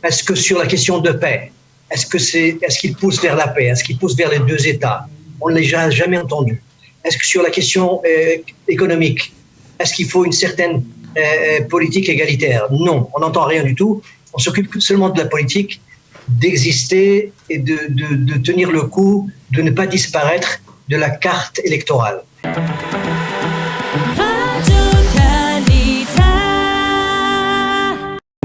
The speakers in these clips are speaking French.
Est-ce que sur la question de paix, est-ce qu'il pousse vers la paix? Est-ce qu'il pousse vers les deux États? On ne l'a jamais entendu. Est-ce que sur la question économique, est-ce qu'il faut une certaine politique égalitaire? Non, on n'entend rien du tout. On s'occupe seulement de la politique, d'exister et de tenir le coup, de ne pas disparaître de la carte électorale.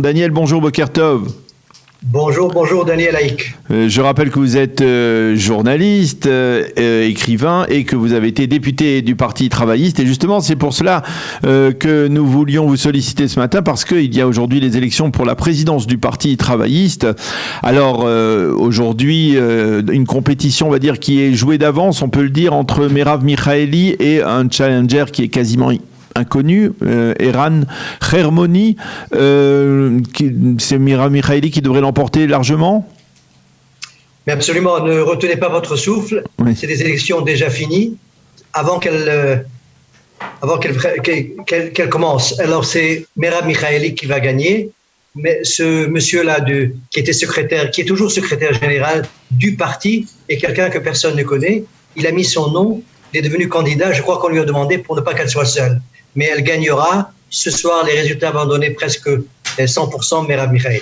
Daniel, bonjour, Boker Tov. Bonjour Daniel Haïk. Je rappelle que vous êtes journaliste, écrivain et que vous avez été député du Parti travailliste. Et justement, c'est pour cela que nous voulions vous solliciter ce matin parce qu'il y a aujourd'hui les élections pour la présidence du Parti travailliste. Alors aujourd'hui, une compétition, on va dire, qui est jouée d'avance, on peut le dire, entre Merav Michaeli et un challenger qui est quasiment inconnu, Eran Hermoni. C'est Merav Michaeli qui devrait l'emporter largement? Mais absolument, ne retenez pas votre souffle. Oui. C'est des élections déjà finies avant qu'elles commencent. Alors c'est Merav Michaeli qui va gagner. Mais ce monsieur-là, qui est toujours secrétaire général du parti, et quelqu'un que personne ne connaît, il a mis son nom, il est devenu candidat. Je crois qu'on lui a demandé pour ne pas qu'elle soit seule. Mais elle gagnera. Ce soir, les résultats vont donner presque 100% Merav Michaeli.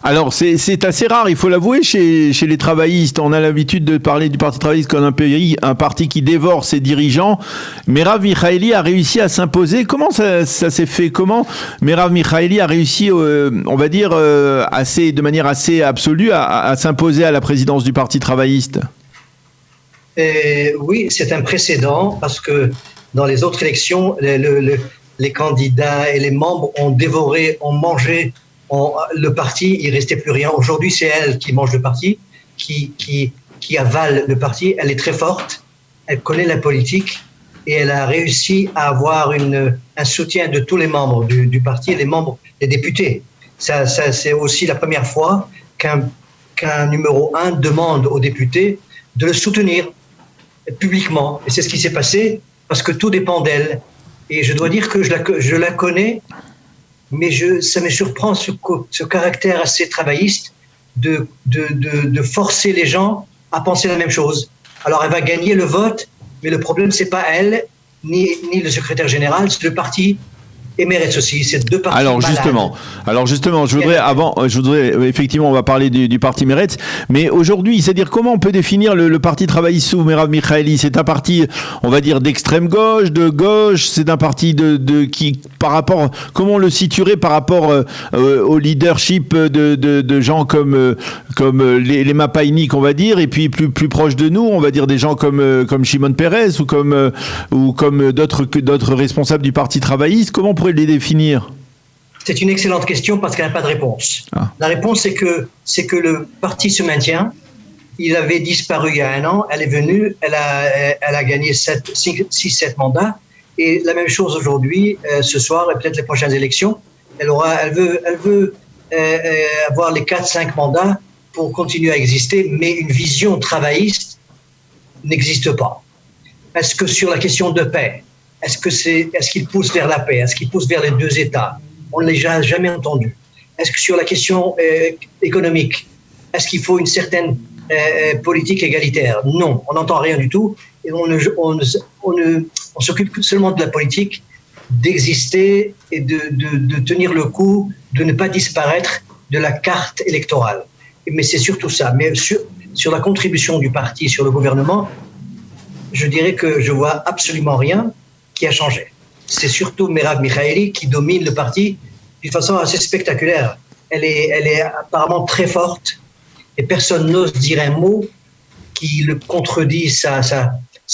Alors, c'est assez rare, il faut l'avouer, chez les travaillistes. On a l'habitude de parler du Parti travailliste comme un parti qui dévore ses dirigeants. Merav Michaeli a réussi à s'imposer. Comment ça s'est fait? Comment Merav Michaeli a réussi, on va dire, de manière assez absolue, à s'imposer à la présidence du Parti travailliste? Oui, c'est un précédent, parce que dans les autres élections, les candidats et les membres ont dévoré, ont mangé le parti, il ne restait plus rien. Aujourd'hui, c'est elle qui mange le parti, qui avale le parti. Elle est très forte, elle connaît la politique et elle a réussi à avoir un soutien de tous les membres du parti, les députés. Ça, c'est aussi la première fois qu'un numéro 1 demande aux députés de le soutenir publiquement. Et c'est ce qui s'est passé, parce que tout dépend d'elle. Et je dois dire que je la connais, mais ça me surprend ce caractère assez travailliste de forcer les gens à penser la même chose. Alors elle va gagner le vote, mais le problème c'est pas elle, ni le secrétaire général, c'est le parti. Et Meretz aussi, c'est deux partis Alors justement, je voudrais effectivement, on va parler du parti Meretz, mais aujourd'hui, c'est-à-dire comment on peut définir le parti travailliste sous Merav Michaeli? C'est un parti, on va dire, d'extrême gauche, de gauche, c'est un parti qui, par rapport, comment on le situerait par rapport au leadership de gens comme les Mapainik, on va dire, et puis plus proche de nous, on va dire des gens comme Shimon Peres ou comme d'autres responsables du parti travailliste. Comment on pourrait les définir? C'est une excellente question parce qu'elle n'a pas de réponse. La réponse, c'est que le parti se maintient. Il avait disparu il y a un an. Elle est venue. Elle a gagné 6-7 mandats. Et la même chose aujourd'hui, ce soir, et peut-être les prochaines élections. Elle veut avoir les 4-5 mandats pour continuer à exister. Mais une vision travailliste n'existe pas. Est-ce que sur la question de paix, est-ce qu'il pousse vers la paix? Est-ce qu'il pousse vers les deux États? On ne l'a jamais entendu. Est-ce que sur la question économique, est-ce qu'il faut une certaine politique égalitaire? Non, on n'entend rien du tout. Et on s'occupe seulement de la politique, d'exister et de tenir le coup, de ne pas disparaître de la carte électorale. Mais c'est surtout ça. Mais sur la contribution du parti, sur le gouvernement, je dirais que je vois absolument rien qui a changé. C'est surtout Merav Michaeli qui domine le parti d'une façon assez spectaculaire. Elle est apparemment très forte et personne n'ose dire un mot qui le contredit sa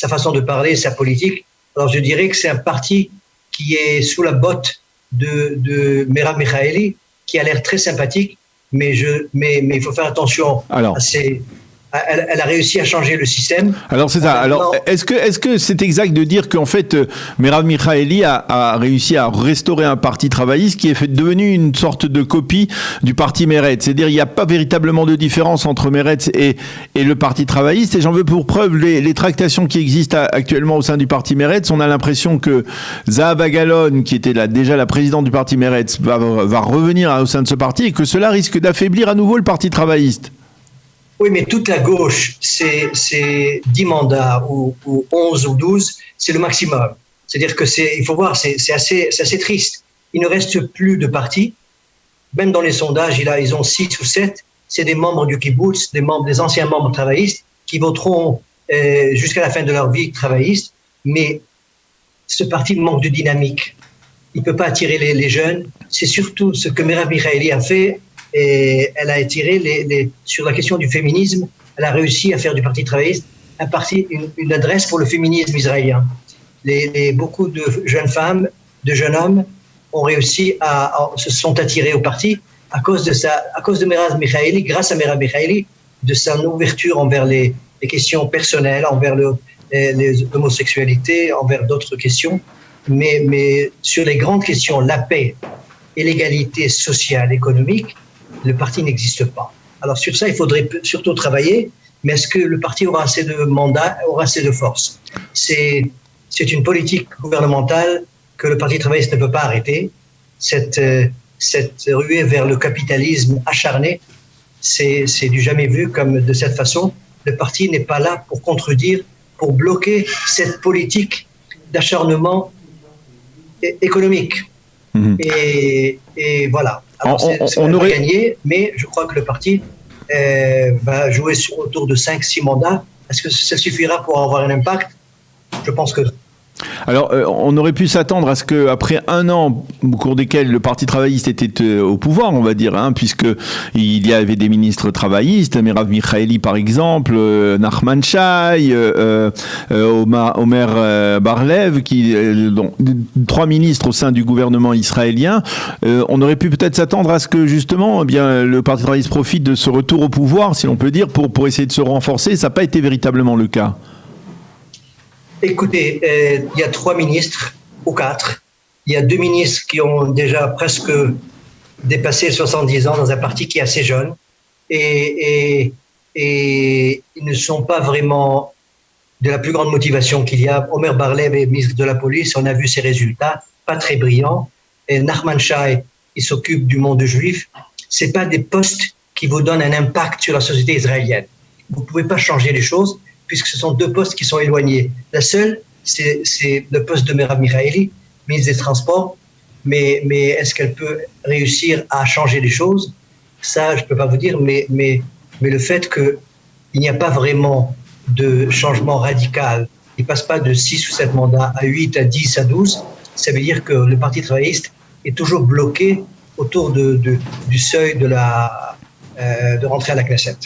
façon de parler, sa politique. Alors je dirais que c'est un parti qui est sous la botte de Merav Michaeli, qui a l'air très sympathique, mais il faut faire attention à elle a réussi à changer le système. Alors c'est ça. Alors est-ce que c'est exact de dire qu'en fait Merav Michaeli a réussi à restaurer un parti travailliste qui est devenu une sorte de copie du parti Meretz? C'est-à-dire il n'y a pas véritablement de différence entre Meretz et le parti travailliste. Et j'en veux pour preuve les tractations qui existent actuellement au sein du parti Meretz. On a l'impression que Zahava Galon, qui était déjà la présidente du parti Meretz, va revenir au sein de ce parti et que cela risque d'affaiblir à nouveau le parti travailliste. Oui, mais toute la gauche, c'est 10 mandats ou 11 ou 12, c'est le maximum. C'est-à-dire que il faut voir, c'est assez triste. Il ne reste plus de partis. Même dans les sondages, ils ont 6 ou 7. C'est des membres du kibbutz, des anciens membres travaillistes qui voteront jusqu'à la fin de leur vie travailliste. Mais ce parti manque de dynamique. Il ne peut pas attirer les jeunes. C'est surtout ce que Merav Michaeli a fait. Et elle a attiré sur la question du féminisme. Elle a réussi à faire du Parti travailliste un parti, une adresse pour le féminisme israélien. Beaucoup de jeunes femmes, de jeunes hommes ont réussi se sont attirés au parti à cause de Merav Michaeli, grâce à Merav Michaeli, de son ouverture envers les questions personnelles, envers l'homosexualité, envers d'autres questions. Mais sur les grandes questions, la paix et l'égalité sociale, économique, le parti n'existe pas. Alors sur ça, il faudrait surtout travailler, mais est-ce que le parti aura assez de mandats, aura assez de force? C'est une politique gouvernementale que le Parti travailliste ne peut pas arrêter. Cette ruée vers le capitalisme acharné, c'est du jamais vu comme de cette façon. Le parti n'est pas là pour contredire, pour bloquer cette politique d'acharnement économique. Mmh. Et voilà. Alors, on aurait gagné, mais je crois que le parti va jouer autour de 5-6 mandats. Est-ce que ça suffira pour avoir un impact? Je pense que non. Alors, on aurait pu s'attendre à ce qu'après un an au cours desquels le Parti travailliste était au pouvoir, on va dire, puisque il y avait des ministres travaillistes, Merav Michaeli par exemple, Nachman Shai, Omer Bar-Lev, donc 3 ministres au sein du gouvernement israélien. On aurait pu peut-être s'attendre à ce que justement, le Parti travailliste profite de ce retour au pouvoir, si l'on peut dire, pour essayer de se renforcer. Ça n'a pas été véritablement le cas. Écoutez, il y a 3 ministres ou 4. Il y a 2 ministres qui ont déjà presque dépassé 70 ans dans un parti qui est assez jeune. Et ils ne sont pas vraiment de la plus grande motivation qu'il y a. Omer Bar-Lev est ministre de la Police, on a vu ses résultats, pas très brillants. Et Nachman Shai, il s'occupe du monde juif. Ce n'est pas des postes qui vous donnent un impact sur la société israélienne. Vous ne pouvez pas changer les choses, puisque ce sont 2 postes qui sont éloignés. La seule, c'est le poste de Merav Michaeli, ministre des Transports, mais est-ce qu'elle peut réussir à changer les choses? Ça, je ne peux pas vous dire, mais le fait qu'il n'y a pas vraiment de changement radical, il ne passe pas de 6 ou 7 mandats à 8, à 10, à 12, ça veut dire que le Parti travailliste est toujours bloqué autour du seuil de rentrer à la Knesset.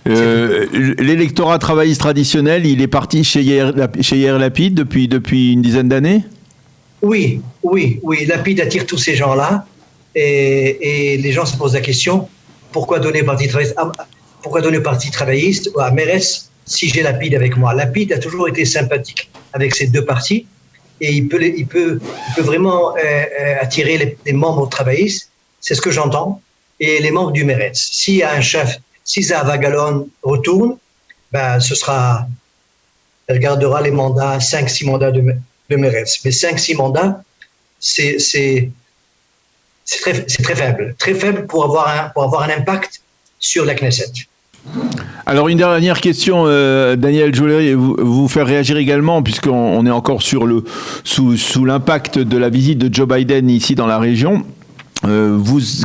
L'électorat travailliste traditionnel, il est parti chez Yair Lapid depuis une dizaine d'années? Oui. Lapid attire tous ces gens-là et les gens se posent la question, pourquoi donner au Parti travailliste ou à Meretz si j'ai Lapid avec moi? Lapid a toujours été sympathique avec ces 2 partis et il peut vraiment attirer les membres travaillistes, c'est ce que j'entends, et les membres du Meretz. S'il y a un chef, si Zahava Galon retourne, elle regardera les mandats, 5-6 mandats de Meretz. Mais 5-6 mandats, c'est très faible. Très faible pour avoir un impact sur la Knesset. Alors une dernière question, Daniel, je voulais vous faire réagir également, puisqu'on est encore sous l'impact de la visite de Joe Biden ici dans la région.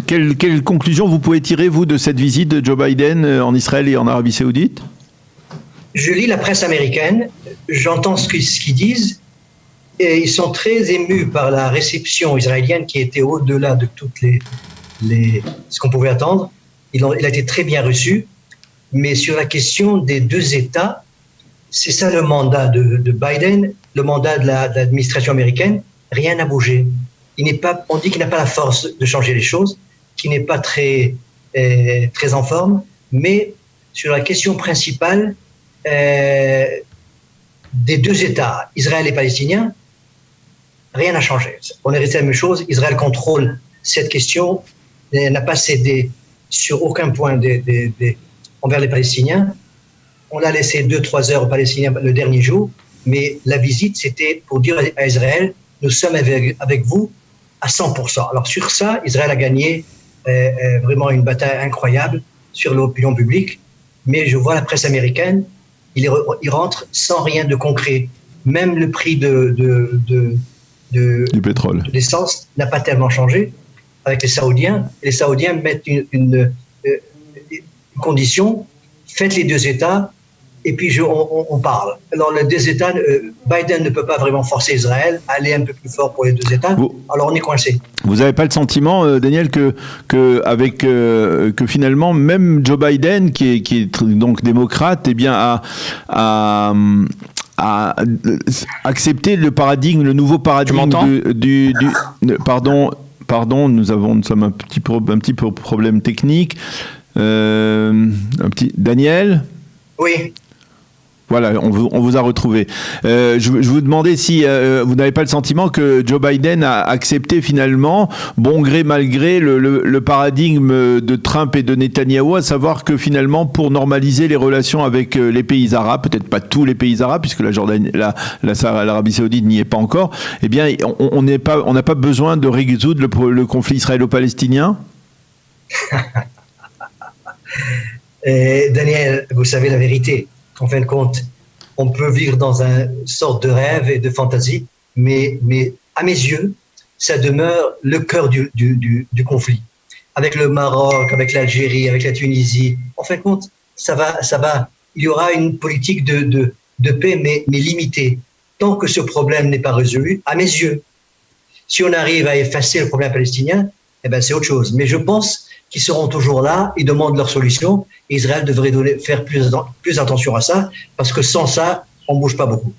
Quelle conclusion vous pouvez tirer, vous, de cette visite de Joe Biden en Israël et en Arabie Saoudite? Je lis la presse américaine, j'entends ce qu'ils disent, et ils sont très émus par la réception israélienne qui était au-delà de toutes ce qu'on pouvait attendre. Il a été très bien reçu, mais sur la question des 2 États, c'est ça le mandat de Biden, le mandat de l'administration américaine, rien n'a bougé. On dit qu'il n'a pas la force de changer les choses, qu'il n'est pas très en forme, mais sur la question principale des deux États, Israël et Palestiniens, rien n'a changé. On est resté la même chose. Israël contrôle cette question, n'a pas cédé sur aucun point envers les Palestiniens. On a laissé 2-3 heures aux Palestiniens le dernier jour, mais la visite, c'était pour dire à Israël, nous sommes avec vous à 100%. Alors sur ça, Israël a gagné vraiment une bataille incroyable sur l'opinion publique, mais je vois la presse américaine, il rentre sans rien de concret. Même le prix du pétrole, de l'essence n'a pas tellement changé avec les Saoudiens. Les Saoudiens mettent une condition, faites les deux États, et puis on parle. Alors les deux États, Biden ne peut pas vraiment forcer Israël à aller un peu plus fort pour les deux États, alors on est coincé. Vous n'avez pas le sentiment, Daniel, que finalement, même Joe Biden, qui est donc démocrate, eh bien, a accepté le paradigme, le nouveau paradigme Pardon, nous sommes un petit peu problème technique. Daniel ? Oui. Voilà, on vous a retrouvé. Je vous demandais si vous n'avez pas le sentiment que Joe Biden a accepté finalement, bon gré mal gré, le paradigme de Trump et de Netanyahou, à savoir que finalement, pour normaliser les relations avec les pays arabes, peut-être pas tous les pays arabes, puisque l'Arabie Saoudite n'y est pas encore, eh bien, on n'a pas besoin de résoudre le conflit israélo-palestinien. Daniel, vous savez la vérité. En fin de compte, on peut vivre dans une sorte de rêve et de fantaisie, mais à mes yeux, ça demeure le cœur du conflit. Avec le Maroc, avec l'Algérie, avec la Tunisie, en fin de compte, ça va. Il y aura une politique de paix, mais limitée. Tant que ce problème n'est pas résolu, à mes yeux, si on arrive à effacer le problème palestinien, eh ben c'est autre chose. Mais je pense qu'ils seront toujours là, ils demandent leur solution, et Israël devrait faire plus attention à ça, parce que sans ça, on ne bouge pas beaucoup.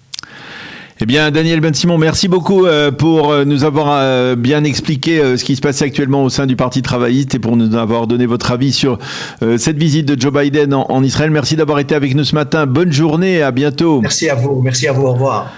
Eh bien, Daniel Ben-Simon, merci beaucoup pour nous avoir bien expliqué ce qui se passait actuellement au sein du Parti travailliste et pour nous avoir donné votre avis sur cette visite de Joe Biden en Israël. Merci d'avoir été avec nous ce matin. Bonne journée et à bientôt. Merci à vous, au revoir.